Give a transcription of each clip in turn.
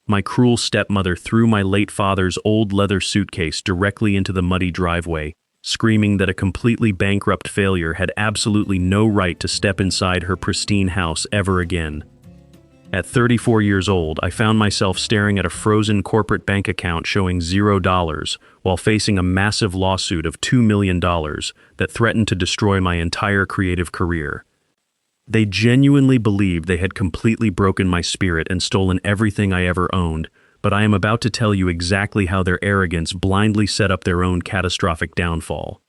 my cruel stepmother threw my late father's old leather suitcase directly into the muddy driveway, screaming that a completely bankrupt failure had absolutely no right to step inside her pristine house ever again. At 34 years old, I found myself staring at a frozen corporate bank account showing $0 while facing a massive lawsuit of $2 million that threatened to destroy my entire creative career. They genuinely believed they had completely broken my spirit and stolen everything I ever owned, but I am about to tell you exactly how their arrogance blindly set up their own catastrophic downfall.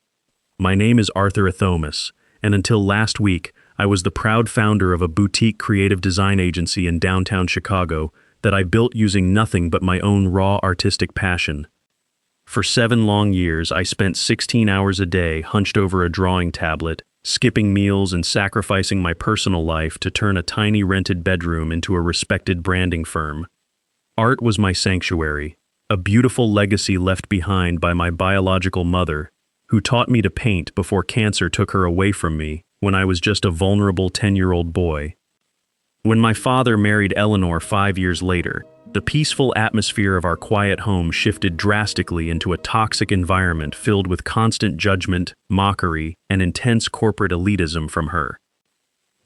My name is Arthur Athomas, and until last week, I was the proud founder of a boutique creative design agency in downtown Chicago that I built using nothing but my own raw artistic passion. For 7 long years, I spent 16 hours a day hunched over a drawing tablet, skipping meals and sacrificing my personal life to turn a tiny rented bedroom into a respected branding firm. Art was my sanctuary, a beautiful legacy left behind by my biological mother, who taught me to paint before cancer took her away from me when I was just a vulnerable 10-year-old boy. When my father married Eleanor 5 years later, the peaceful atmosphere of our quiet home shifted drastically into a toxic environment filled with constant judgment, mockery, and intense corporate elitism from her.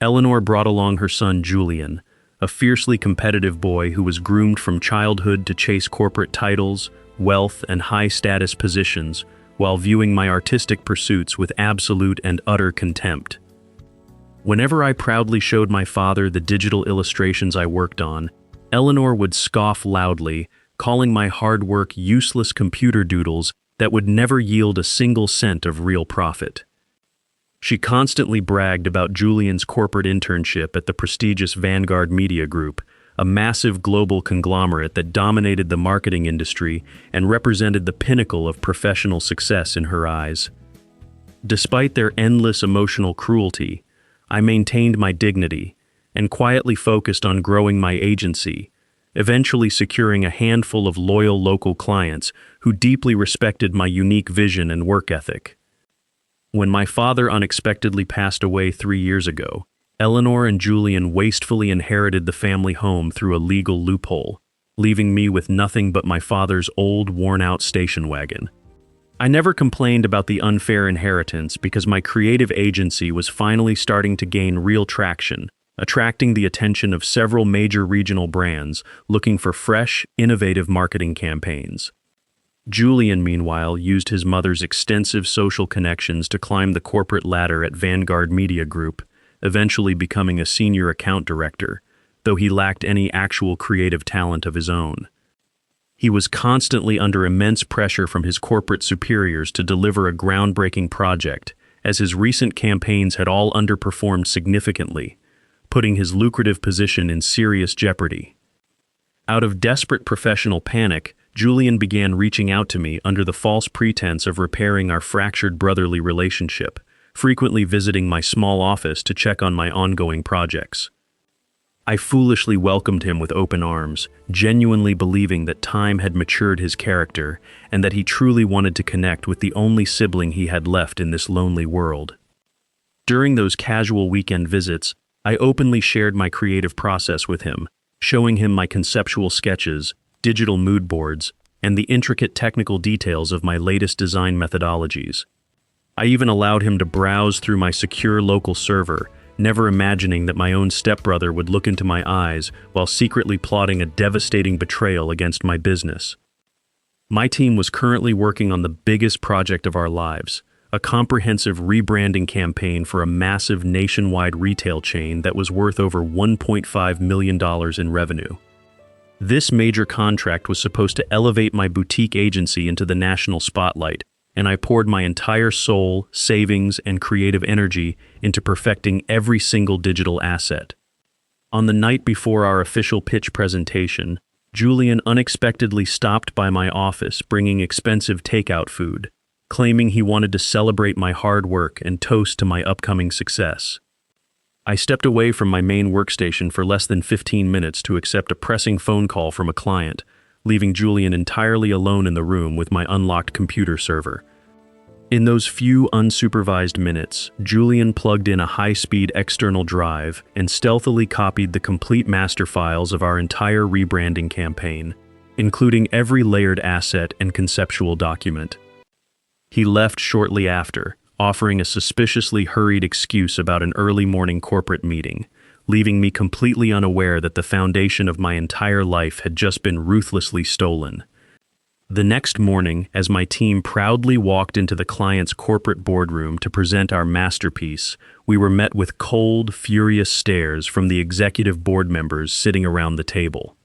Eleanor brought along her son Julian, a fiercely competitive boy who was groomed from childhood to chase corporate titles, wealth, and high-status positions, while viewing my artistic pursuits with absolute and utter contempt. Whenever I proudly showed my father the digital illustrations I worked on, Eleanor would scoff loudly, calling my hard work useless computer doodles that would never yield a single cent of real profit. She constantly bragged about Julian's corporate internship at the prestigious Vanguard Media Group, a massive global conglomerate that dominated the marketing industry and represented the pinnacle of professional success in her eyes. Despite their endless emotional cruelty, I maintained my dignity and quietly focused on growing my agency, eventually securing a handful of loyal local clients who deeply respected my unique vision and work ethic. When my father unexpectedly passed away 3 years ago, Eleanor and Julian wastefully inherited the family home through a legal loophole, leaving me with nothing but my father's old, worn-out station wagon. I never complained about the unfair inheritance because my creative agency was finally starting to gain real traction, attracting the attention of several major regional brands looking for fresh, innovative marketing campaigns. Julian, meanwhile, used his mother's extensive social connections to climb the corporate ladder at Vanguard Media Group, eventually becoming a senior account director, though he lacked any actual creative talent of his own. He was constantly under immense pressure from his corporate superiors to deliver a groundbreaking project, as his recent campaigns had all underperformed significantly, putting his lucrative position in serious jeopardy. Out of desperate professional panic, Julian began reaching out to me under the false pretense of repairing our fractured brotherly relationship, frequently visiting my small office to check on my ongoing projects. I foolishly welcomed him with open arms, genuinely believing that time had matured his character and that he truly wanted to connect with the only sibling he had left in this lonely world. During those casual weekend visits, I openly shared my creative process with him, showing him my conceptual sketches, digital mood boards, and the intricate technical details of my latest design methodologies. I even allowed him to browse through my secure local server, never imagining that my own stepbrother would look into my eyes while secretly plotting a devastating betrayal against my business. My team was currently working on the biggest project of our lives, a comprehensive rebranding campaign for a massive nationwide retail chain that was worth over $1.5 million in revenue. This major contract was supposed to elevate my boutique agency into the national spotlight, and I poured my entire soul, savings, and creative energy into perfecting every single digital asset. On the night before our official pitch presentation, Julian unexpectedly stopped by my office bringing expensive takeout food, claiming he wanted to celebrate my hard work and toast to my upcoming success. I stepped away from my main workstation for less than 15 minutes to accept a pressing phone call from a client, leaving Julian entirely alone in the room with my unlocked computer server. In those few unsupervised minutes, Julian plugged in a high-speed external drive and stealthily copied the complete master files of our entire rebranding campaign, including every layered asset and conceptual document. He left shortly after, offering a suspiciously hurried excuse about an early morning corporate meeting, leaving me completely unaware that the foundation of my entire life had just been ruthlessly stolen. The next morning, as my team proudly walked into the client's corporate boardroom to present our masterpiece, we were met with cold, furious stares from the executive board members sitting around the table.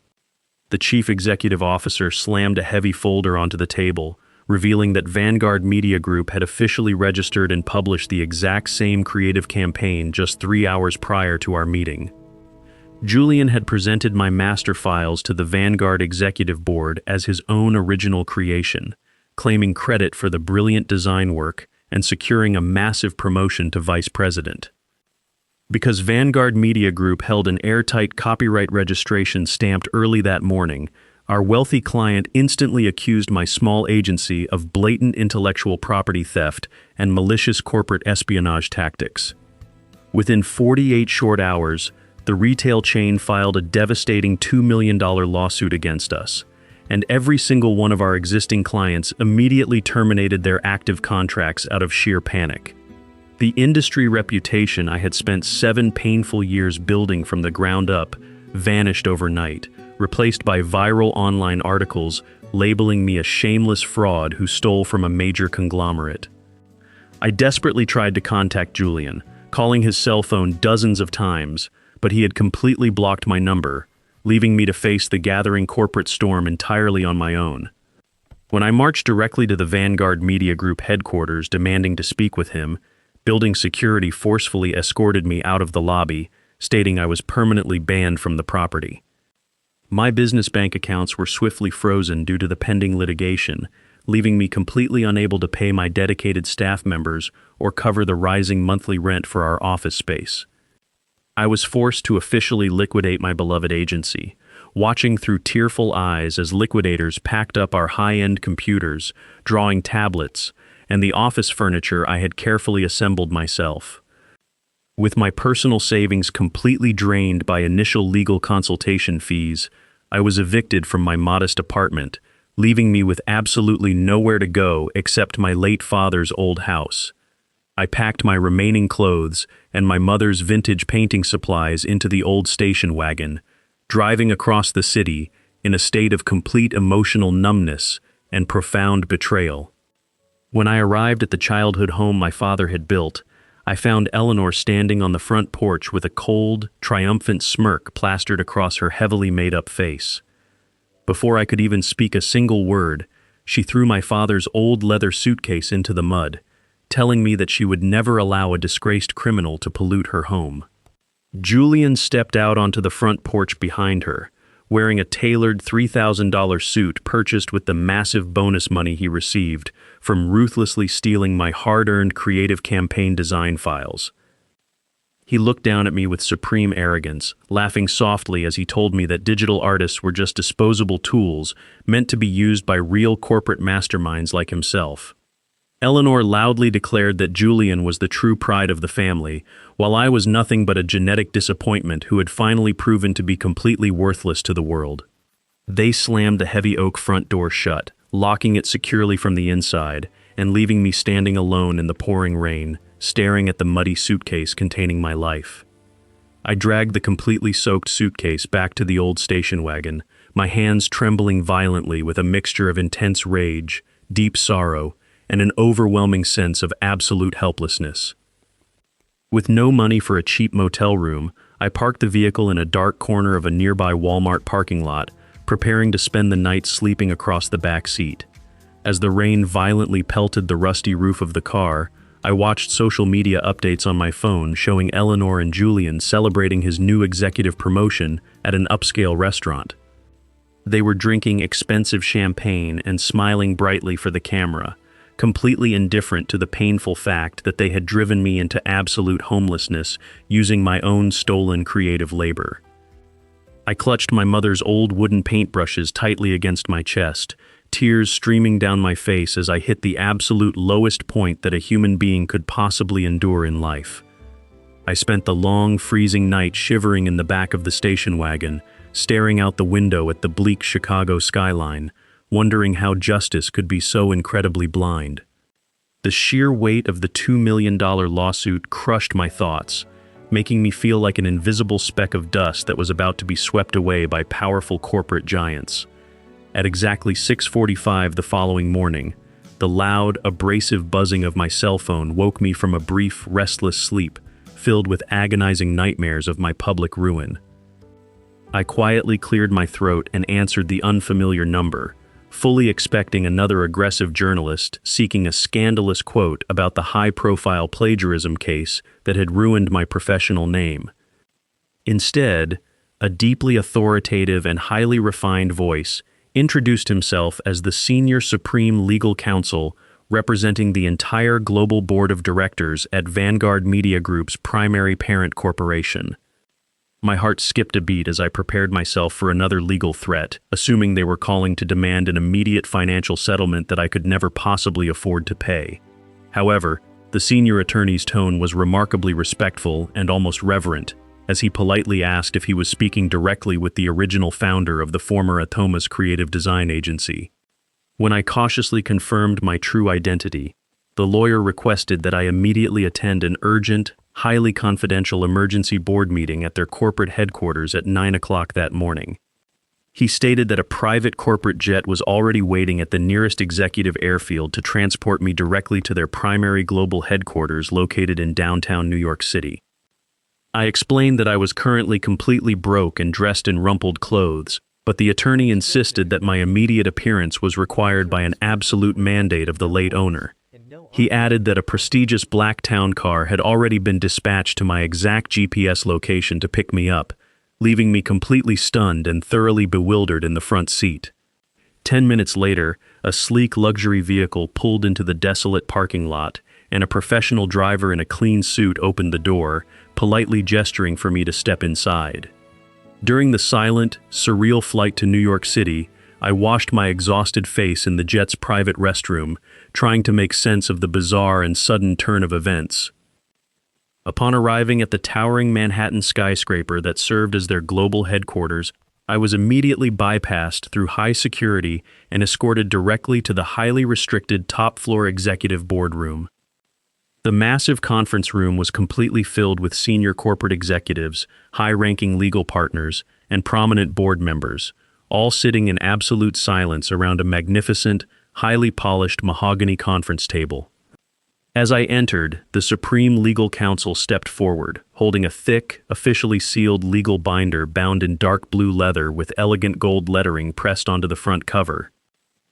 The chief executive officer slammed a heavy folder onto the table, revealing that Vanguard Media Group had officially registered and published the exact same creative campaign just 3 hours prior to our meeting. Julian had presented my master files to the Vanguard Executive Board as his own original creation, claiming credit for the brilliant design work and securing a massive promotion to vice president. Because Vanguard Media Group held an airtight copyright registration stamped early that morning, our wealthy client instantly accused my small agency of blatant intellectual property theft and malicious corporate espionage tactics. Within 48 short hours, the retail chain filed a devastating $2 million lawsuit against us, and every single one of our existing clients immediately terminated their active contracts out of sheer panic. The industry reputation I had spent 7 painful years building from the ground up vanished overnight, replaced by viral online articles labeling me a shameless fraud who stole from a major conglomerate. I desperately tried to contact Julian, calling his cell phone dozens of times, but he had completely blocked my number, leaving me to face the gathering corporate storm entirely on my own. When I marched directly to the Vanguard Media Group headquarters demanding to speak with him, building security forcefully escorted me out of the lobby, stating I was permanently banned from the property. My business bank accounts were swiftly frozen due to the pending litigation, leaving me completely unable to pay my dedicated staff members or cover the rising monthly rent for our office space. I was forced to officially liquidate my beloved agency, watching through tearful eyes as liquidators packed up our high-end computers, drawing tablets, and the office furniture I had carefully assembled myself. With my personal savings completely drained by initial legal consultation fees, I was evicted from my modest apartment, leaving me with absolutely nowhere to go except my late father's old house. I packed my remaining clothes and my mother's vintage painting supplies into the old station wagon, driving across the city in a state of complete emotional numbness and profound betrayal. When I arrived at the childhood home my father had built, I found Eleanor standing on the front porch with a cold, triumphant smirk plastered across her heavily made-up face. Before I could even speak a single word, she threw my father's old leather suitcase into the mud, telling me that she would never allow a disgraced criminal to pollute her home. Julian stepped out onto the front porch behind her, wearing a tailored $3,000 suit purchased with the massive bonus money he received from ruthlessly stealing my hard-earned creative campaign design files. He looked down at me with supreme arrogance, laughing softly as he told me that digital artists were just disposable tools meant to be used by real corporate masterminds like himself. Eleanor loudly declared that Julian was the true pride of the family, while I was nothing but a genetic disappointment who had finally proven to be completely worthless to the world. They slammed the heavy oak front door shut, locking it securely from the inside, and leaving me standing alone in the pouring rain, staring at the muddy suitcase containing my life. I dragged the completely soaked suitcase back to the old station wagon, my hands trembling violently with a mixture of intense rage, deep sorrow, and an overwhelming sense of absolute helplessness. With no money for a cheap motel room, I parked the vehicle in a dark corner of a nearby Walmart parking lot, preparing to spend the night sleeping across the back seat. As the rain violently pelted the rusty roof of the car, I watched social media updates on my phone showing Eleanor and Julian celebrating his new executive promotion at an upscale restaurant. They were drinking expensive champagne and smiling brightly for the camera, completely indifferent to the painful fact that they had driven me into absolute homelessness using my own stolen creative labor. I clutched my mother's old wooden paintbrushes tightly against my chest, tears streaming down my face as I hit the absolute lowest point that a human being could possibly endure in life. I spent the long, freezing night shivering in the back of the station wagon, staring out the window at the bleak Chicago skyline, wondering how justice could be so incredibly blind. The sheer weight of the $2 million lawsuit crushed my thoughts, making me feel like an invisible speck of dust that was about to be swept away by powerful corporate giants. At exactly 6:45 the following morning, the loud, abrasive buzzing of my cell phone woke me from a brief, restless sleep, filled with agonizing nightmares of my public ruin. I quietly cleared my throat and answered the unfamiliar number, fully expecting another aggressive journalist seeking a scandalous quote about the high-profile plagiarism case that had ruined my professional name. Instead, a deeply authoritative and highly refined voice introduced himself as the senior supreme legal counsel representing the entire global board of directors at Vanguard Media Group's primary parent corporation. My heart skipped a beat as I prepared myself for another legal threat, assuming they were calling to demand an immediate financial settlement that I could never possibly afford to pay. However, the senior attorney's tone was remarkably respectful and almost reverent, as he politely asked if he was speaking directly with the original founder of the former Atomas creative design agency. When I cautiously confirmed my true identity, the lawyer requested that I immediately attend an urgent, highly confidential emergency board meeting at their corporate headquarters at 9 o'clock that morning. He stated that a private corporate jet was already waiting at the nearest executive airfield to transport me directly to their primary global headquarters located in downtown New York City. I explained that I was currently completely broke and dressed in rumpled clothes, but the attorney insisted that my immediate appearance was required by an absolute mandate of the late owner. He added that a prestigious black town car had already been dispatched to my exact GPS location to pick me up, leaving me completely stunned and thoroughly bewildered in the front seat. 10 minutes later, a sleek luxury vehicle pulled into the desolate parking lot, and a professional driver in a clean suit opened the door, politely gesturing for me to step inside. During the silent, surreal flight to New York City, I washed my exhausted face in the jet's private restroom, trying to make sense of the bizarre and sudden turn of events. Upon arriving at the towering Manhattan skyscraper that served as their global headquarters, I was immediately bypassed through high security and escorted directly to the highly restricted top-floor executive boardroom. The massive conference room was completely filled with senior corporate executives, high-ranking legal partners, and prominent board members, all sitting in absolute silence around a magnificent, highly polished mahogany conference table. As I entered, the Supreme Legal Counsel stepped forward, holding a thick, officially sealed legal binder bound in dark blue leather with elegant gold lettering pressed onto the front cover.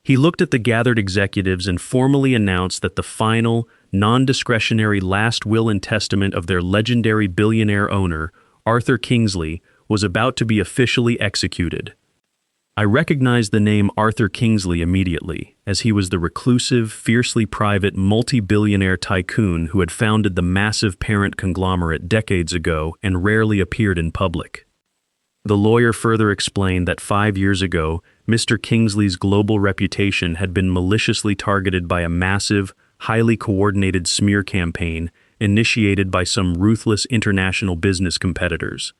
He looked at the gathered executives and formally announced that the final, non-discretionary last will and testament of their legendary billionaire owner, Arthur Kingsley, was about to be officially executed. I recognized the name Arthur Kingsley immediately, as he was the reclusive, fiercely private, multi-billionaire tycoon who had founded the massive parent conglomerate decades ago and rarely appeared in public. The lawyer further explained that 5 years ago, Mr. Kingsley's global reputation had been maliciously targeted by a massive, highly coordinated smear campaign initiated by some ruthless international business competitors.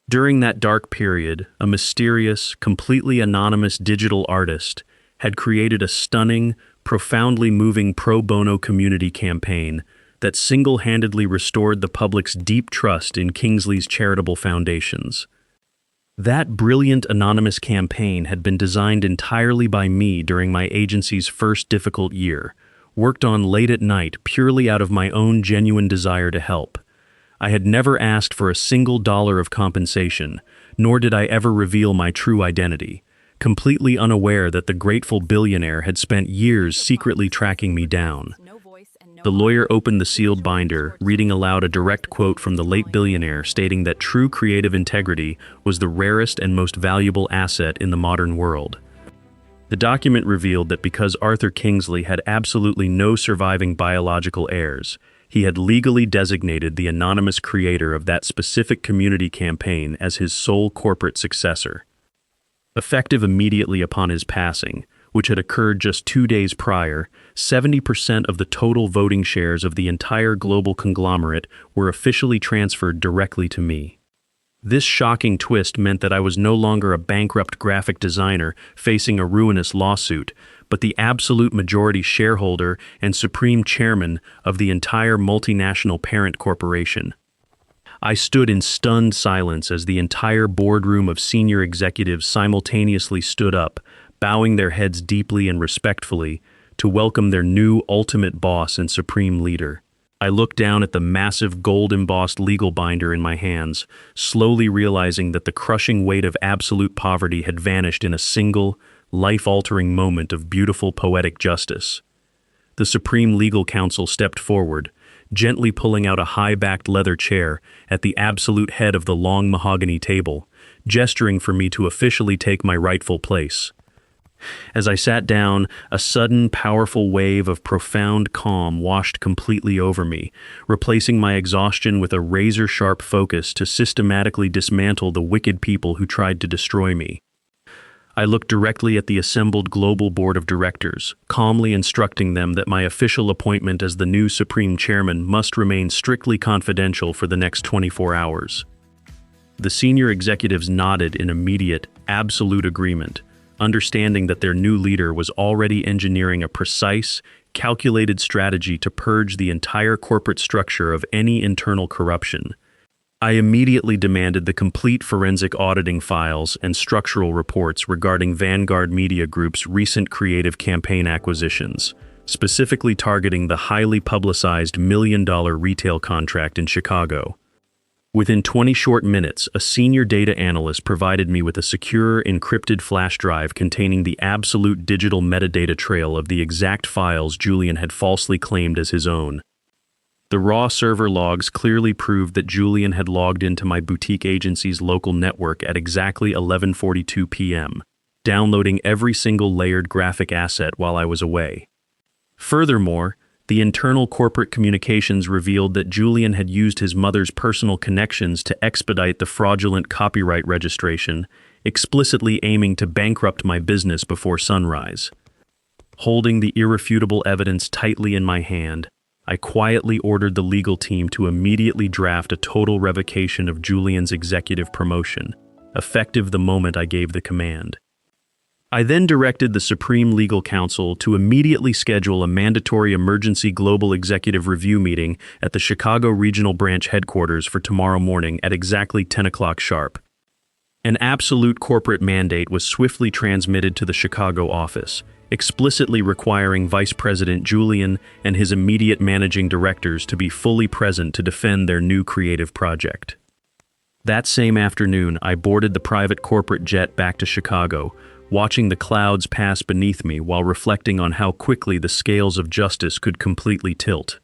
During that dark period, a mysterious, completely anonymous digital artist had created a stunning, profoundly moving pro bono community campaign that single-handedly restored the public's deep trust in Kingsley's charitable foundations. That brilliant anonymous campaign had been designed entirely by me during my agency's first difficult year, worked on late at night purely out of my own genuine desire to help. I had never asked for a single dollar of compensation, nor did I ever reveal my true identity, completely unaware that the grateful billionaire had spent years secretly tracking me down. The lawyer opened the sealed binder, reading aloud a direct quote from the late billionaire stating that true creative integrity was the rarest and most valuable asset in the modern world. The document revealed that because Arthur Kingsley had absolutely no surviving biological heirs, he had legally designated the anonymous creator of that specific community campaign as his sole corporate successor. Effective immediately upon his passing, which had occurred just 2 days prior, 70% of the total voting shares of the entire global conglomerate were officially transferred directly to me. This shocking twist meant that I was no longer a bankrupt graphic designer facing a ruinous lawsuit, but the absolute majority shareholder and supreme chairman of the entire multinational parent corporation. I stood in stunned silence as the entire boardroom of senior executives simultaneously stood up, bowing their heads deeply and respectfully to welcome their new ultimate boss and supreme leader. I looked down at the massive gold-embossed legal binder in my hands, slowly realizing that the crushing weight of absolute poverty had vanished in a single, life-altering moment of beautiful poetic justice. The Supreme Legal Counsel stepped forward, gently pulling out a high-backed leather chair at the absolute head of the long mahogany table, gesturing for me to officially take my rightful place. As I sat down, a sudden, powerful wave of profound calm washed completely over me, replacing my exhaustion with a razor-sharp focus to systematically dismantle the wicked people who tried to destroy me. I looked directly at the assembled global board of directors, calmly instructing them that my official appointment as the new Supreme Chairman must remain strictly confidential for the next 24 hours. The senior executives nodded in immediate, absolute agreement, understanding that their new leader was already engineering a precise, calculated strategy to purge the entire corporate structure of any internal corruption. I immediately demanded the complete forensic auditing files and structural reports regarding Vanguard Media Group's recent creative campaign acquisitions, specifically targeting the highly publicized $1 million retail contract in Chicago. Within 20 short minutes, a senior data analyst provided me with a secure, encrypted flash drive containing the absolute digital metadata trail of the exact files Julian had falsely claimed as his own. The raw server logs clearly proved that Julian had logged into my boutique agency's local network at exactly 11:42 p.m., downloading every single layered graphic asset while I was away. Furthermore, the internal corporate communications revealed that Julian had used his mother's personal connections to expedite the fraudulent copyright registration, explicitly aiming to bankrupt my business before sunrise. Holding the irrefutable evidence tightly in my hand, I quietly ordered the legal team to immediately draft a total revocation of Julian's executive promotion, effective the moment I gave the command. I then directed the Supreme Legal Counsel to immediately schedule a mandatory emergency global executive review meeting at the Chicago Regional Branch headquarters for tomorrow morning at exactly 10 o'clock sharp. An absolute corporate mandate was swiftly transmitted to the Chicago office, explicitly requiring Vice President Julian and his immediate managing directors to be fully present to defend their new creative project. That same afternoon, I boarded the private corporate jet back to Chicago, watching the clouds pass beneath me while reflecting on how quickly the scales of justice could completely tilt.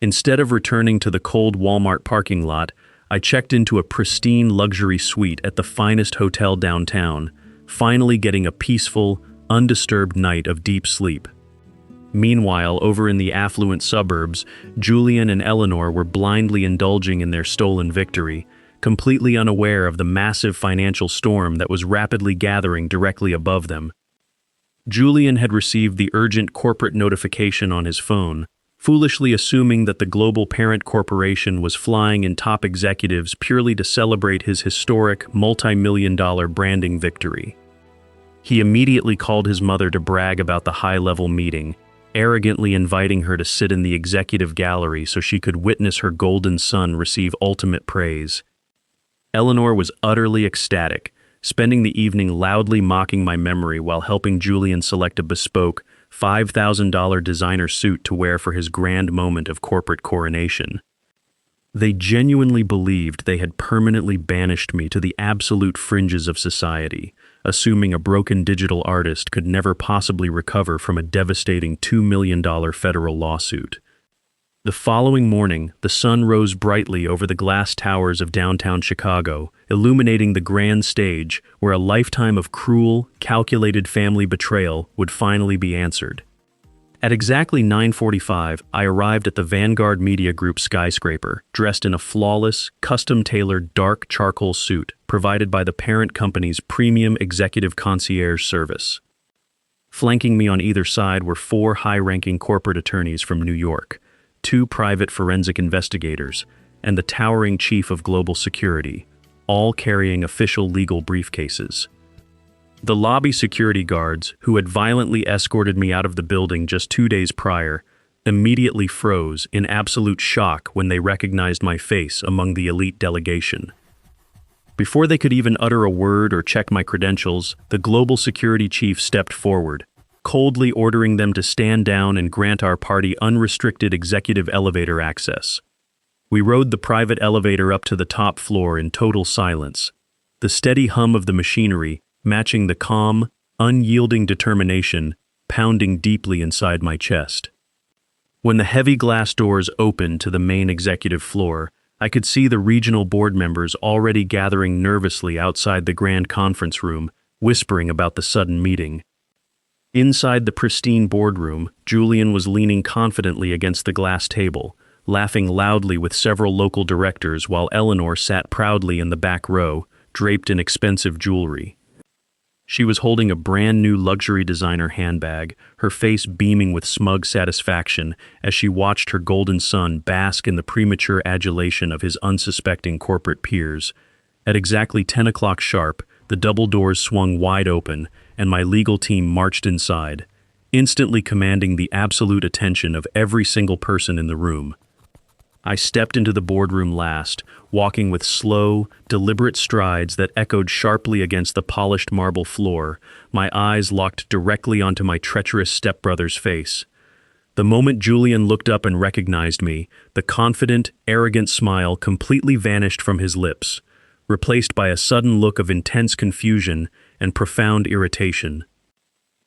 Instead of returning to the cold Walmart parking lot, I checked into a pristine luxury suite at the finest hotel downtown, finally getting a peaceful, undisturbed night of deep sleep. Meanwhile, over in the affluent suburbs, Julian and Eleanor were blindly indulging in their stolen victory, completely unaware of the massive financial storm that was rapidly gathering directly above them. Julian had received the urgent corporate notification on his phone, foolishly assuming that the global parent corporation was flying in top executives purely to celebrate his historic, multi-million-dollar branding victory. He immediately called his mother to brag about the high-level meeting, arrogantly inviting her to sit in the executive gallery so she could witness her golden son receive ultimate praise. Eleanor was utterly ecstatic, spending the evening loudly mocking my memory while helping Julian select a bespoke, $5,000 designer suit to wear for his grand moment of corporate coronation. They genuinely believed they had permanently banished me to the absolute fringes of society, assuming a broken digital artist could never possibly recover from a devastating $2 million federal lawsuit. The following morning, the sun rose brightly over the glass towers of downtown Chicago, illuminating the grand stage where a lifetime of cruel, calculated family betrayal would finally be answered. At exactly 9:45, I arrived at the Vanguard Media Group skyscraper, dressed in a flawless, custom-tailored dark charcoal suit provided by the parent company's premium executive concierge service. Flanking me on either side were four high-ranking corporate attorneys from New York, two private forensic investigators, and the towering chief of global security, all carrying official legal briefcases. The lobby security guards, who had violently escorted me out of the building just 2 days prior, immediately froze in absolute shock when they recognized my face among the elite delegation. Before they could even utter a word or check my credentials, the global security chief stepped forward, coldly ordering them to stand down and grant our party unrestricted executive elevator access. We rode the private elevator up to the top floor in total silence, the steady hum of the machinery matching the calm, unyielding determination pounding deeply inside my chest. When the heavy glass doors opened to the main executive floor, I could see the regional board members already gathering nervously outside the grand conference room, whispering about the sudden meeting. Inside the pristine boardroom, Julian was leaning confidently against the glass table, laughing loudly with several local directors while Eleanor sat proudly in the back row, draped in expensive jewelry. She was holding a brand new luxury designer handbag, her face beaming with smug satisfaction as she watched her golden son bask in the premature adulation of his unsuspecting corporate peers. At exactly 10 o'clock sharp, the double doors swung wide open, and my legal team marched inside, instantly commanding the absolute attention of every single person in the room. I stepped into the boardroom last, walking with slow, deliberate strides that echoed sharply against the polished marble floor, my eyes locked directly onto my treacherous stepbrother's face. The moment Julian looked up and recognized me, the confident, arrogant smile completely vanished from his lips, replaced by a sudden look of intense confusion and profound irritation.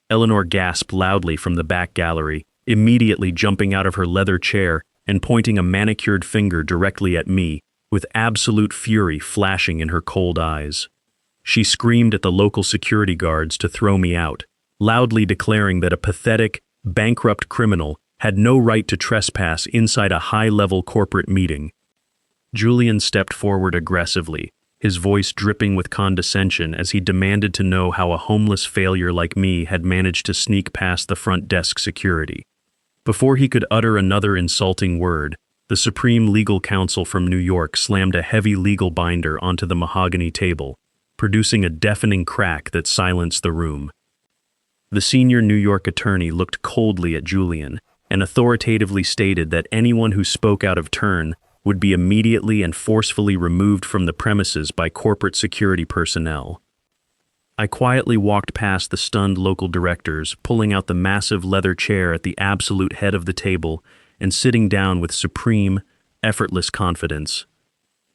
Eleanor gasped loudly from the back gallery, immediately jumping out of her leather chair and pointing a manicured finger directly at me, with absolute fury flashing in her cold eyes. She screamed at the local security guards to throw me out, loudly declaring that a pathetic, bankrupt criminal had no right to trespass inside a high-level corporate meeting. Julian stepped forward aggressively, his voice dripping with condescension as he demanded to know how a homeless failure like me had managed to sneak past the front desk security. Before he could utter another insulting word, the Supreme Legal Counsel from New York slammed a heavy legal binder onto the mahogany table, producing a deafening crack that silenced the room. The senior New York attorney looked coldly at Julian and authoritatively stated that anyone who spoke out of turn would be immediately and forcefully removed from the premises by corporate security personnel. I quietly walked past the stunned local directors, pulling out the massive leather chair at the absolute head of the table and sitting down with supreme, effortless confidence.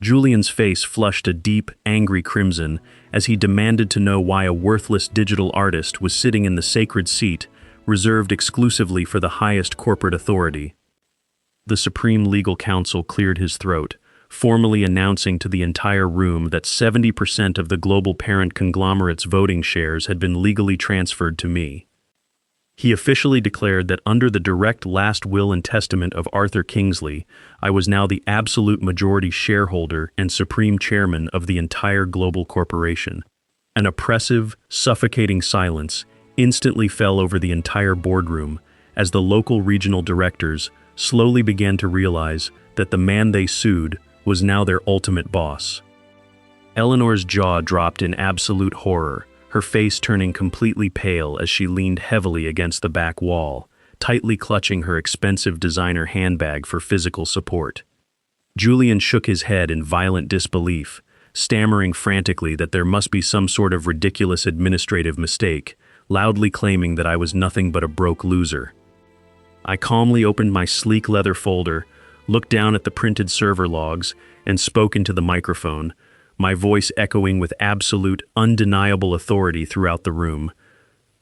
Julian's face flushed a deep, angry crimson as he demanded to know why a worthless digital artist was sitting in the sacred seat reserved exclusively for the highest corporate authority. The Supreme Legal Counsel cleared his throat, formally announcing to the entire room that 70% of the global parent conglomerate's voting shares had been legally transferred to me. He officially declared that under the direct last will and testament of Arthur Kingsley, I was now the absolute majority shareholder and supreme chairman of the entire global corporation. An oppressive, suffocating silence instantly fell over the entire boardroom as the local regional directors slowly began to realize that the man they sued was now their ultimate boss. Eleanor's jaw dropped in absolute horror, her face turning completely pale as she leaned heavily against the back wall, tightly clutching her expensive designer handbag for physical support. Julian shook his head in violent disbelief, stammering frantically that there must be some sort of ridiculous administrative mistake, loudly claiming that I was nothing but a broke loser. I calmly opened my sleek leather folder, looked down at the printed server logs, and spoke into the microphone, my voice echoing with absolute, undeniable authority throughout the room.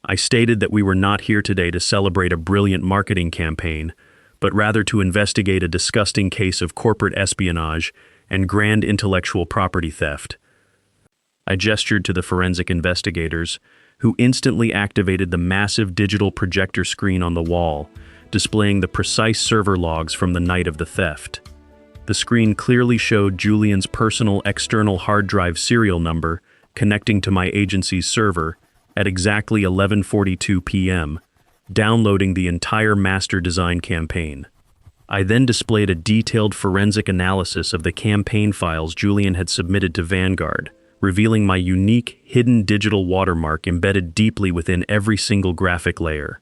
I stated that we were not here today to celebrate a brilliant marketing campaign, but rather to investigate a disgusting case of corporate espionage and grand intellectual property theft. I gestured to the forensic investigators, who instantly activated the massive digital projector screen on the wall, displaying the precise server logs from the night of the theft. The screen clearly showed Julian's personal external hard drive serial number connecting to my agency's server, at exactly 11:42 p.m., downloading the entire master design campaign. I then displayed a detailed forensic analysis of the campaign files Julian had submitted to Vanguard, revealing my unique, hidden digital watermark embedded deeply within every single graphic layer.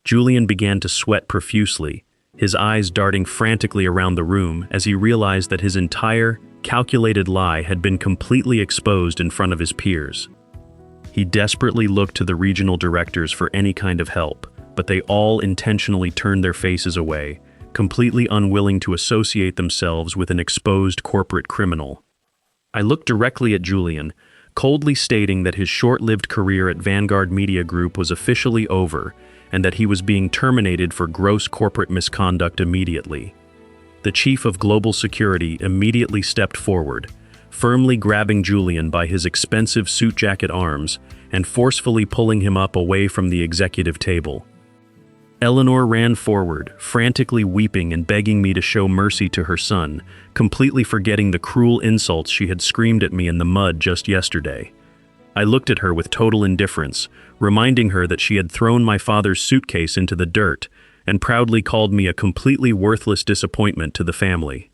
Julian began to sweat profusely, his eyes darting frantically around the room as he realized that his entire, calculated lie had been completely exposed in front of his peers. He desperately looked to the regional directors for any kind of help, but they all intentionally turned their faces away, completely unwilling to associate themselves with an exposed corporate criminal. I looked directly at Julian, coldly stating that his short-lived career at Vanguard Media Group was officially over and that he was being terminated for gross corporate misconduct immediately. The chief of global security immediately stepped forward, firmly grabbing Julian by his expensive suit jacket arms and forcefully pulling him up away from the executive table. Eleanor ran forward, frantically weeping and begging me to show mercy to her son, completely forgetting the cruel insults she had screamed at me in the mud just yesterday. I looked at her with total indifference, reminding her that she had thrown my father's suitcase into the dirt and proudly called me a completely worthless disappointment to the family.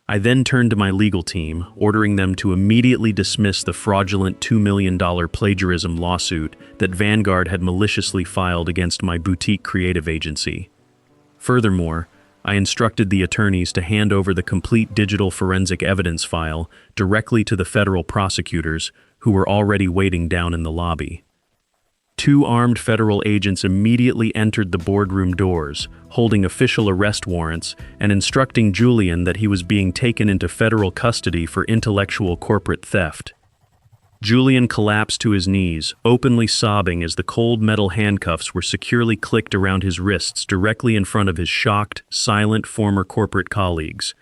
I then turned to my legal team, ordering them to immediately dismiss the fraudulent $2 million plagiarism lawsuit that Vanguard had maliciously filed against my boutique creative agency. Furthermore, I instructed the attorneys to hand over the complete digital forensic evidence file directly to the federal prosecutors, who were already waiting down in the lobby. 2 armed federal agents immediately entered the boardroom doors, holding official arrest warrants and instructing Julian that he was being taken into federal custody for intellectual corporate theft. Julian collapsed to his knees, openly sobbing as the cold metal handcuffs were securely clicked around his wrists directly in front of his shocked, silent former corporate colleagues.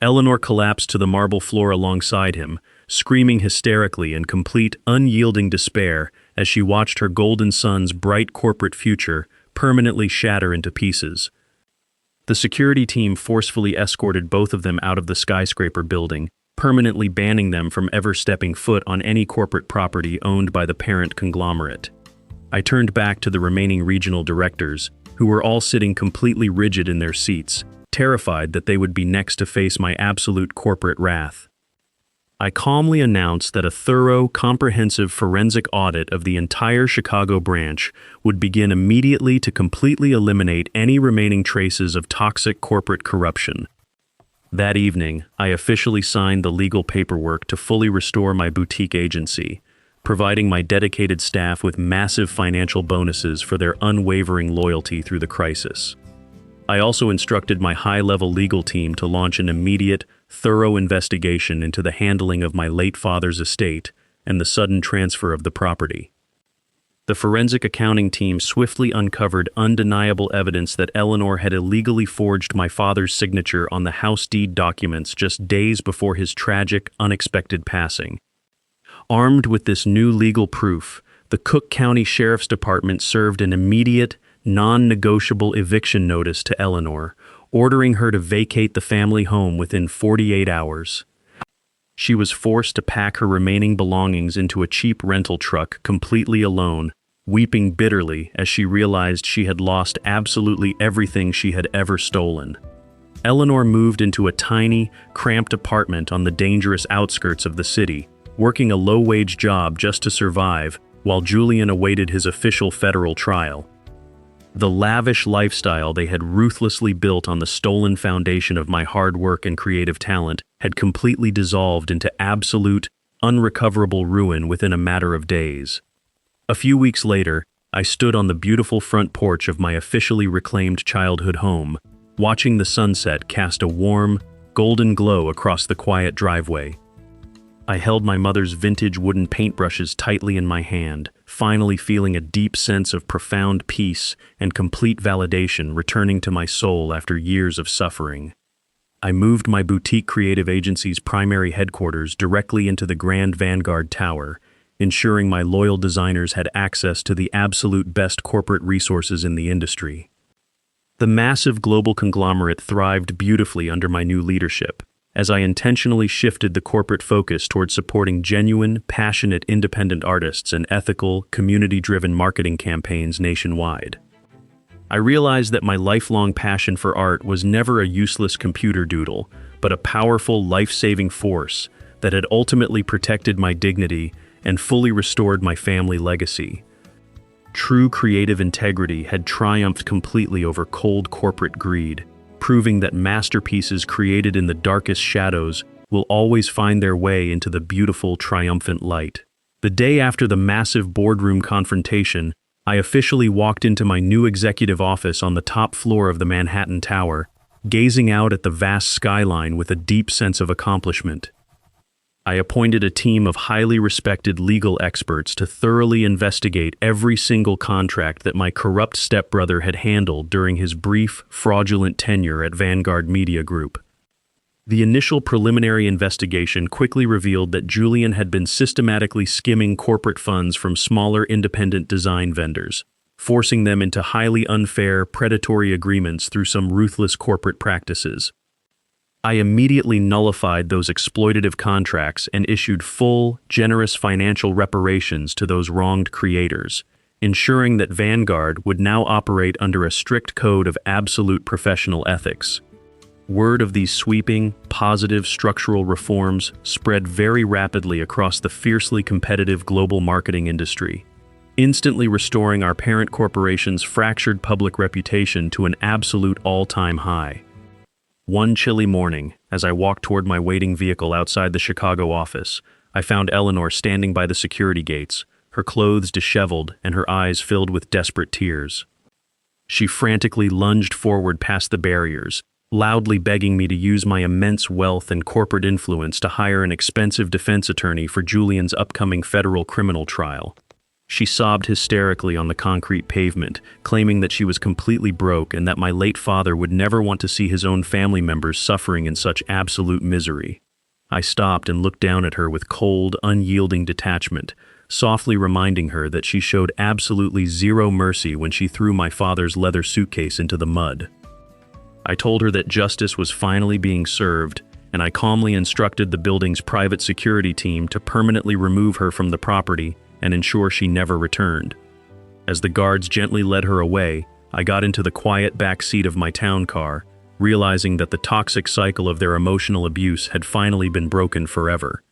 Eleanor collapsed to the marble floor alongside him, screaming hysterically in complete, unyielding despair as she watched her golden son's bright corporate future permanently shatter into pieces. The security team forcefully escorted both of them out of the skyscraper building, permanently banning them from ever stepping foot on any corporate property owned by the parent conglomerate. I turned back to the remaining regional directors, who were all sitting completely rigid in their seats, terrified that they would be next to face my absolute corporate wrath. I calmly announced that a thorough, comprehensive forensic audit of the entire Chicago branch would begin immediately to completely eliminate any remaining traces of toxic corporate corruption. That evening, I officially signed the legal paperwork to fully restore my boutique agency, providing my dedicated staff with massive financial bonuses for their unwavering loyalty through the crisis. I also instructed my high-level legal team to launch an immediate, thorough investigation into the handling of my late father's estate and the sudden transfer of the property. The forensic accounting team swiftly uncovered undeniable evidence that Eleanor had illegally forged my father's signature on the house deed documents just days before his tragic, unexpected passing. Armed with this new legal proof, the Cook County Sheriff's Department served an immediate, non-negotiable eviction notice to Eleanor, ordering her to vacate the family home within 48 hours. She was forced to pack her remaining belongings into a cheap rental truck completely alone, weeping bitterly as she realized she had lost absolutely everything she had ever stolen. Eleanor moved into a tiny, cramped apartment on the dangerous outskirts of the city, working a low-wage job just to survive, while Julian awaited his official federal trial. The lavish lifestyle they had ruthlessly built on the stolen foundation of my hard work and creative talent had completely dissolved into absolute, unrecoverable ruin within a matter of days. A few weeks later, I stood on the beautiful front porch of my officially reclaimed childhood home, watching the sunset cast a warm, golden glow across the quiet driveway. I held my mother's vintage wooden paintbrushes tightly in my hand, finally feeling a deep sense of profound peace and complete validation returning to my soul after years of suffering. I moved my boutique creative agency's primary headquarters directly into the Grand Vanguard Tower, ensuring my loyal designers had access to the absolute best corporate resources in the industry. The massive global conglomerate thrived beautifully under my new leadership, as I intentionally shifted the corporate focus toward supporting genuine, passionate independent artists and ethical, community-driven marketing campaigns nationwide. I realized that my lifelong passion for art was never a useless computer doodle, but a powerful, life-saving force that had ultimately protected my dignity and fully restored my family legacy. True creative integrity had triumphed completely over cold corporate greed, proving that masterpieces created in the darkest shadows will always find their way into the beautiful, triumphant light. The day after the massive boardroom confrontation, I officially walked into my new executive office on the top floor of the Manhattan Tower, gazing out at the vast skyline with a deep sense of accomplishment. I appointed a team of highly respected legal experts to thoroughly investigate every single contract that my corrupt stepbrother had handled during his brief, fraudulent tenure at Vanguard Media Group. The initial preliminary investigation quickly revealed that Julian had been systematically skimming corporate funds from smaller independent design vendors, forcing them into highly unfair, predatory agreements through some ruthless corporate practices. I immediately nullified those exploitative contracts and issued full, generous financial reparations to those wronged creators, ensuring that Vanguard would now operate under a strict code of absolute professional ethics. Word of these sweeping, positive structural reforms spread very rapidly across the fiercely competitive global marketing industry, instantly restoring our parent corporation's fractured public reputation to an absolute all-time high. One chilly morning, as I walked toward my waiting vehicle outside the Chicago office, I found Eleanor standing by the security gates, her clothes disheveled and her eyes filled with desperate tears. She frantically lunged forward past the barriers, loudly begging me to use my immense wealth and corporate influence to hire an expensive defense attorney for Julian's upcoming federal criminal trial. She sobbed hysterically on the concrete pavement, claiming that she was completely broke and that my late father would never want to see his own family members suffering in such absolute misery. I stopped and looked down at her with cold, unyielding detachment, softly reminding her that she showed absolutely zero mercy when she threw my father's leather suitcase into the mud. I told her that justice was finally being served, and I calmly instructed the building's private security team to permanently remove her from the property and ensure she never returned. As the guards gently led her away, I got into the quiet back seat of my town car, realizing that the toxic cycle of their emotional abuse had finally been broken forever.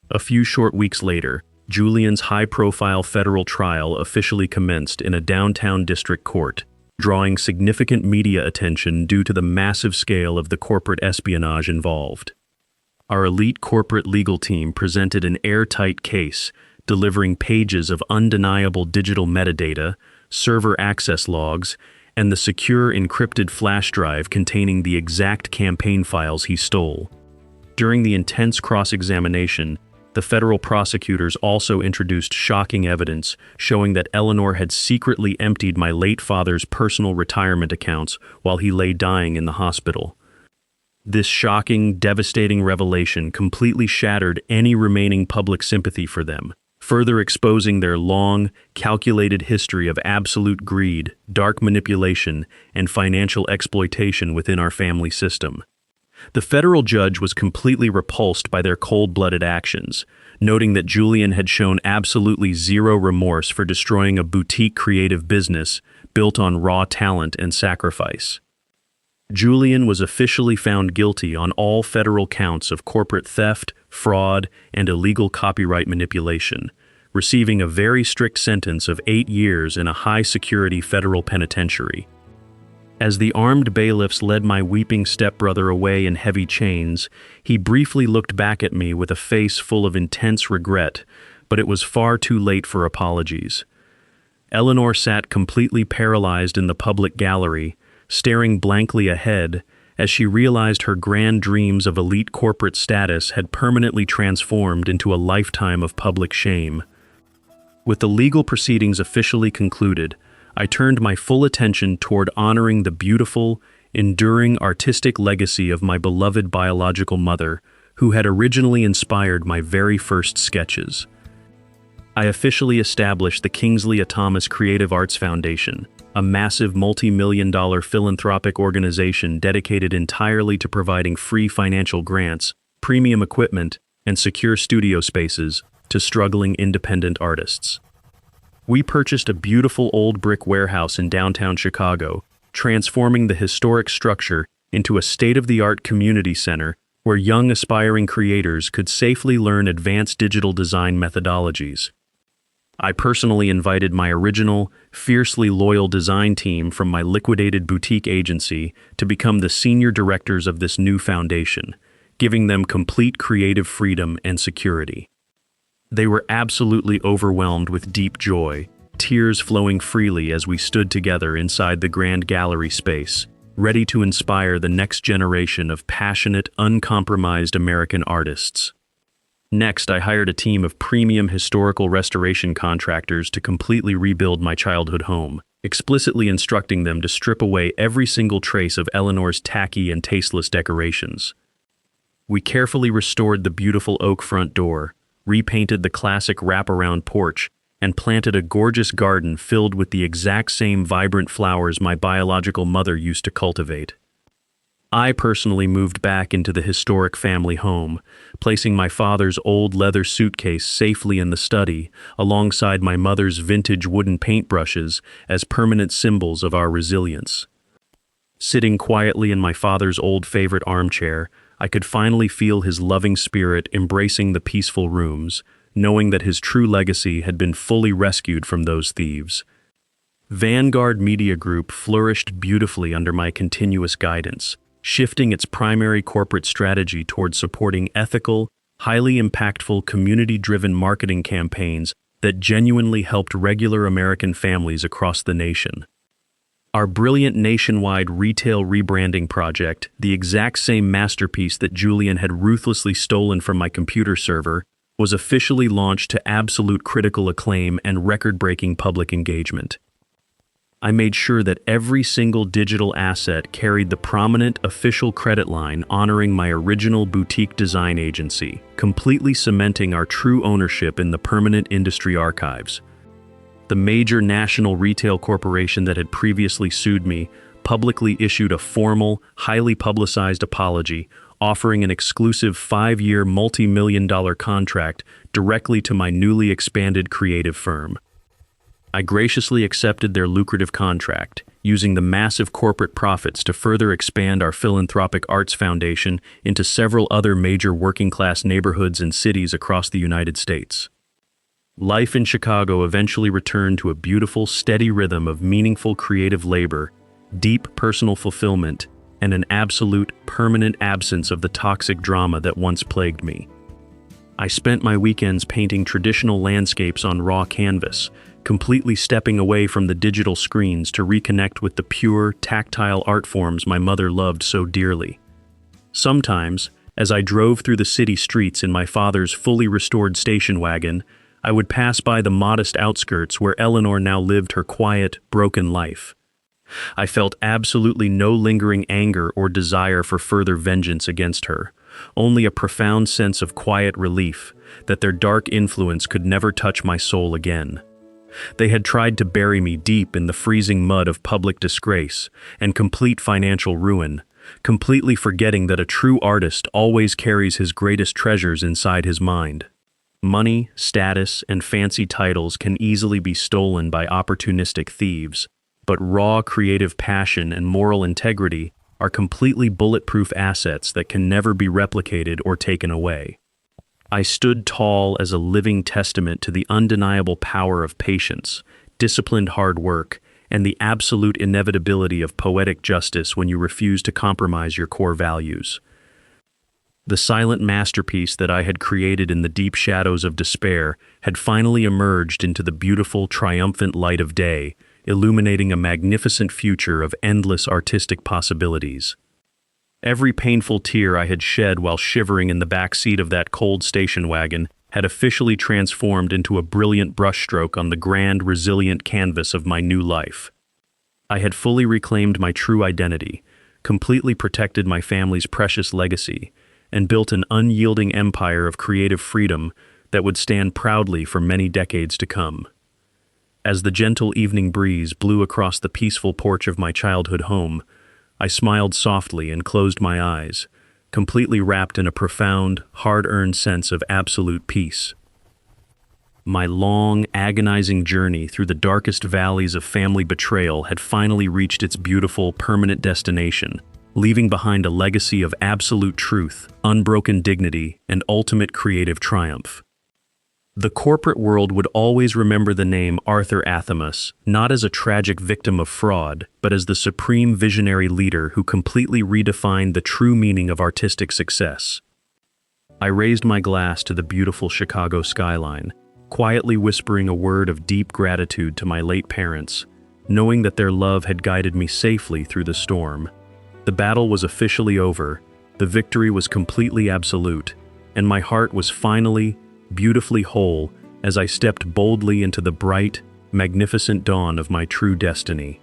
A few short weeks later, Julian's high-profile federal trial officially commenced in a downtown district court, drawing significant media attention due to the massive scale of the corporate espionage involved. Our elite corporate legal team presented an airtight case, delivering pages of undeniable digital metadata, server access logs, and the secure encrypted flash drive containing the exact campaign files he stole. During the intense cross-examination, the federal prosecutors also introduced shocking evidence showing that Eleanor had secretly emptied my late father's personal retirement accounts while he lay dying in the hospital. This shocking, devastating revelation completely shattered any remaining public sympathy for them, further exposing their long, calculated history of absolute greed, dark manipulation, and financial exploitation within our family system. The federal judge was completely repulsed by their cold-blooded actions, noting that Julian had shown absolutely zero remorse for destroying a boutique creative business built on raw talent and sacrifice. Julian was officially found guilty on all federal counts of corporate theft, fraud, and illegal copyright manipulation, receiving a very strict sentence of 8 years in a high-security federal penitentiary. As the armed bailiffs led my weeping stepbrother away in heavy chains, he briefly looked back at me with a face full of intense regret, but it was far too late for apologies. Eleanor sat completely paralyzed in the public gallery, staring blankly ahead as she realized her grand dreams of elite corporate status had permanently transformed into a lifetime of public shame. With the legal proceedings officially concluded, I turned my full attention toward honoring the beautiful, enduring artistic legacy of my beloved biological mother, who had originally inspired my very first sketches. I officially established the Kingsley Thomas Creative Arts Foundation, a massive multi-million-dollar philanthropic organization dedicated entirely to providing free financial grants, premium equipment, and secure studio spaces to struggling independent artists. We purchased a beautiful old brick warehouse in downtown Chicago, transforming the historic structure into a state-of-the-art community center where young aspiring creators could safely learn advanced digital design methodologies. I personally invited my original, fiercely loyal design team from my liquidated boutique agency to become the senior directors of this new foundation, giving them complete creative freedom and security. They were absolutely overwhelmed with deep joy, tears flowing freely as we stood together inside the grand gallery space, ready to inspire the next generation of passionate, uncompromised American artists. Next, I hired a team of premium historical restoration contractors to completely rebuild my childhood home, explicitly instructing them to strip away every single trace of Eleanor's tacky and tasteless decorations. We carefully restored the beautiful oak front door, repainted the classic wraparound porch, and planted a gorgeous garden filled with the exact same vibrant flowers my biological mother used to cultivate. I personally moved back into the historic family home, placing my father's old leather suitcase safely in the study, alongside my mother's vintage wooden paintbrushes as permanent symbols of our resilience. Sitting quietly in my father's old favorite armchair, I could finally feel his loving spirit embracing the peaceful rooms, knowing that his true legacy had been fully rescued from those thieves. Vanguard Media Group flourished beautifully under my continuous guidance, shifting its primary corporate strategy toward supporting ethical, highly impactful, community-driven marketing campaigns that genuinely helped regular American families across the nation. Our brilliant nationwide retail rebranding project, the exact same masterpiece that Julian had ruthlessly stolen from my computer server, was officially launched to absolute critical acclaim and record-breaking public engagement. I made sure that every single digital asset carried the prominent official credit line honoring my original boutique design agency, completely cementing our true ownership in the permanent industry archives. The major national retail corporation that had previously sued me publicly issued a formal, highly publicized apology, offering an exclusive 5-year multi-million-dollar contract directly to my newly expanded creative firm. I graciously accepted their lucrative contract, using the massive corporate profits to further expand our philanthropic arts foundation into several other major working-class neighborhoods and cities across the United States. Life in Chicago eventually returned to a beautiful, steady rhythm of meaningful creative labor, deep personal fulfillment, and an absolute, permanent absence of the toxic drama that once plagued me. I spent my weekends painting traditional landscapes on raw canvas, completely stepping away from the digital screens to reconnect with the pure, tactile art forms my mother loved so dearly. Sometimes, as I drove through the city streets in my father's fully restored station wagon, I would pass by the modest outskirts where Eleanor now lived her quiet, broken life. I felt absolutely no lingering anger or desire for further vengeance against her, only a profound sense of quiet relief that their dark influence could never touch my soul again. They had tried to bury me deep in the freezing mud of public disgrace and complete financial ruin, completely forgetting that a true artist always carries his greatest treasures inside his mind. Money, status, and fancy titles can easily be stolen by opportunistic thieves, but raw creative passion and moral integrity are completely bulletproof assets that can never be replicated or taken away. I stood tall as a living testament to the undeniable power of patience, disciplined hard work, and the absolute inevitability of poetic justice when you refuse to compromise your core values. The silent masterpiece that I had created in the deep shadows of despair had finally emerged into the beautiful, triumphant light of day, illuminating a magnificent future of endless artistic possibilities. Every painful tear I had shed while shivering in the back seat of that cold station wagon had officially transformed into a brilliant brushstroke on the grand, resilient canvas of my new life. I had fully reclaimed my true identity, completely protected my family's precious legacy, and built an unyielding empire of creative freedom that would stand proudly for many decades to come. As the gentle evening breeze blew across the peaceful porch of my childhood home, I smiled softly and closed my eyes, completely wrapped in a profound, hard-earned sense of absolute peace. My long, agonizing journey through the darkest valleys of family betrayal had finally reached its beautiful, permanent destination, leaving behind a legacy of absolute truth, unbroken dignity, and ultimate creative triumph. The corporate world would always remember the name Arthur Athamas, not as a tragic victim of fraud, but as the supreme visionary leader who completely redefined the true meaning of artistic success. I raised my glass to the beautiful Chicago skyline, quietly whispering a word of deep gratitude to my late parents, knowing that their love had guided me safely through the storm. The battle was officially over, the victory was completely absolute, and my heart was finally, beautifully whole as I stepped boldly into the bright, magnificent dawn of my true destiny.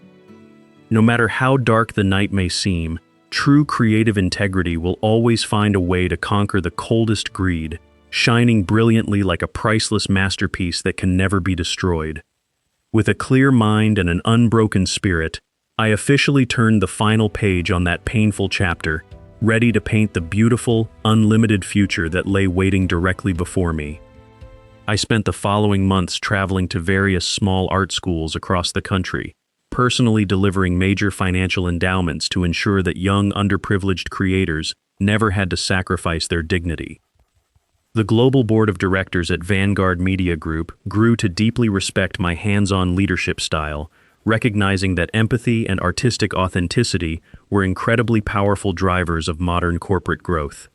No matter how dark the night may seem, true creative integrity will always find a way to conquer the coldest greed, shining brilliantly like a priceless masterpiece that can never be destroyed. With a clear mind and an unbroken spirit, I officially turned the final page on that painful chapter, ready to paint the beautiful, unlimited future that lay waiting directly before me. I spent the following months traveling to various small art schools across the country, personally delivering major financial endowments to ensure that young, underprivileged creators never had to sacrifice their dignity. The global board of directors at Vanguard Media Group grew to deeply respect my hands-on leadership style, recognizing that empathy and artistic authenticity were incredibly powerful drivers of modern corporate growth.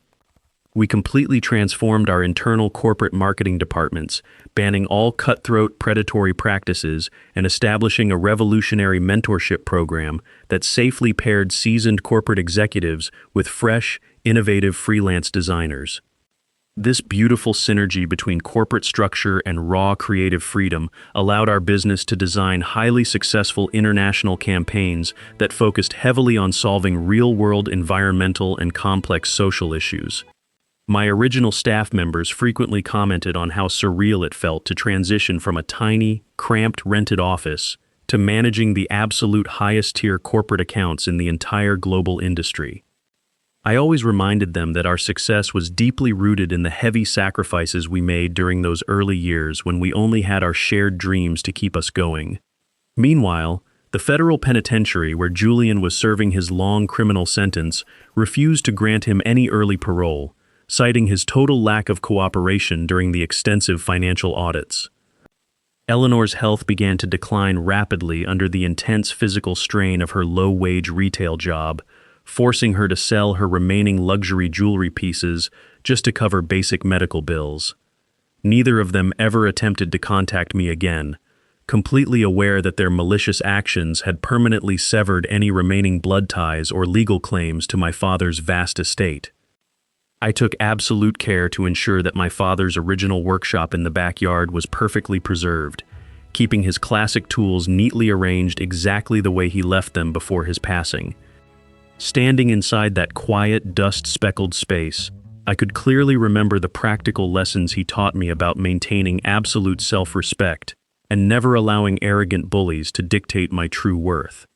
We completely transformed our internal corporate marketing departments, banning all cutthroat predatory practices and establishing a revolutionary mentorship program that safely paired seasoned corporate executives with fresh, innovative freelance designers. This beautiful synergy between corporate structure and raw creative freedom allowed our business to design highly successful international campaigns that focused heavily on solving real-world environmental and complex social issues. My original staff members frequently commented on how surreal it felt to transition from a tiny, cramped rented office to managing the absolute highest-tier corporate accounts in the entire global industry. I always reminded them that our success was deeply rooted in the heavy sacrifices we made during those early years when we only had our shared dreams to keep us going. Meanwhile, the federal penitentiary where Julian was serving his long criminal sentence refused to grant him any early parole, citing his total lack of cooperation during the extensive financial audits. Eleanor's health began to decline rapidly under the intense physical strain of her low-wage retail job, forcing her to sell her remaining luxury jewelry pieces just to cover basic medical bills. Neither of them ever attempted to contact me again, completely aware that their malicious actions had permanently severed any remaining blood ties or legal claims to my father's vast estate. I took absolute care to ensure that my father's original workshop in the backyard was perfectly preserved, keeping his classic tools neatly arranged exactly the way he left them before his passing. Standing inside that quiet, dust-speckled space, I could clearly remember the practical lessons he taught me about maintaining absolute self-respect and never allowing arrogant bullies to dictate my true worth.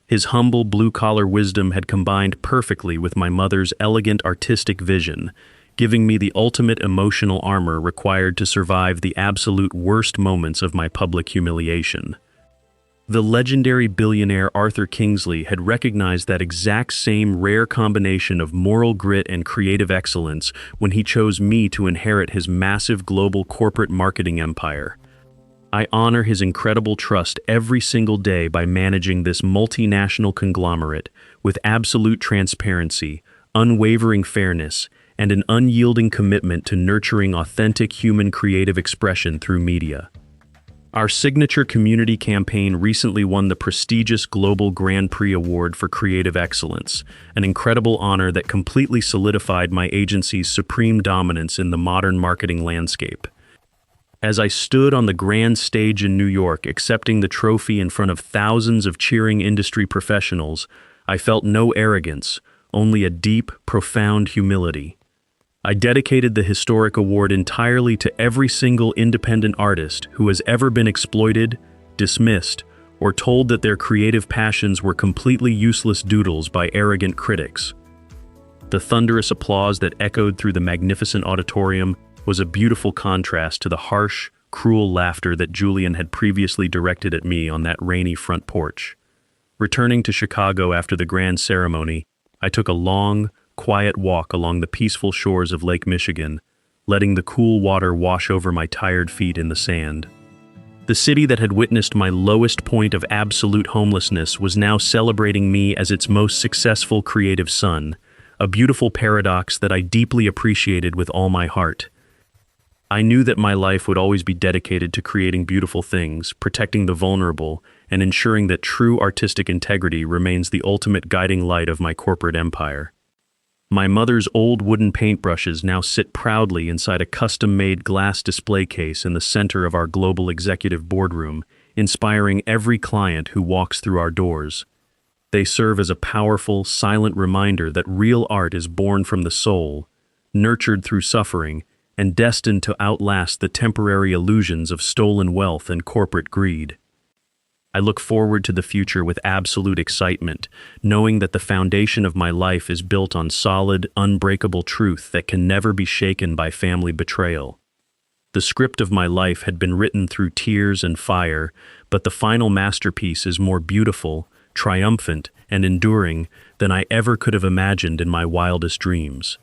His humble blue-collar wisdom had combined perfectly with my mother's elegant artistic vision, giving me the ultimate emotional armor required to survive the absolute worst moments of my public humiliation. The legendary billionaire Arthur Kingsley had recognized that exact same rare combination of moral grit and creative excellence when he chose me to inherit his massive global corporate marketing empire. I honor his incredible trust every single day by managing this multinational conglomerate with absolute transparency, unwavering fairness, and an unyielding commitment to nurturing authentic human creative expression through media. Our signature community campaign recently won the prestigious Global Grand Prix Award for Creative Excellence, an incredible honor that completely solidified my agency's supreme dominance in the modern marketing landscape. As I stood on the grand stage in New York accepting the trophy in front of thousands of cheering industry professionals, I felt no arrogance, only a deep, profound humility. I dedicated the historic award entirely to every single independent artist who has ever been exploited, dismissed, or told that their creative passions were completely useless doodles by arrogant critics. The thunderous applause that echoed through the magnificent auditorium was a beautiful contrast to the harsh, cruel laughter that Julian had previously directed at me on that rainy front porch. Returning to Chicago after the grand ceremony, I took a long, quiet walk along the peaceful shores of Lake Michigan, letting the cool water wash over my tired feet in the sand. The city that had witnessed my lowest point of absolute homelessness was now celebrating me as its most successful creative son, a beautiful paradox that I deeply appreciated with all my heart. I knew that my life would always be dedicated to creating beautiful things, protecting the vulnerable, and ensuring that true artistic integrity remains the ultimate guiding light of my corporate empire. My mother's old wooden paintbrushes now sit proudly inside a custom-made glass display case in the center of our global executive boardroom, inspiring every client who walks through our doors. They serve as a powerful, silent reminder that real art is born from the soul, nurtured through suffering, and destined to outlast the temporary illusions of stolen wealth and corporate greed. I look forward to the future with absolute excitement, knowing that the foundation of my life is built on solid, unbreakable truth that can never be shaken by family betrayal. The script of my life had been written through tears and fire, but the final masterpiece is more beautiful, triumphant, and enduring than I ever could have imagined in my wildest dreams.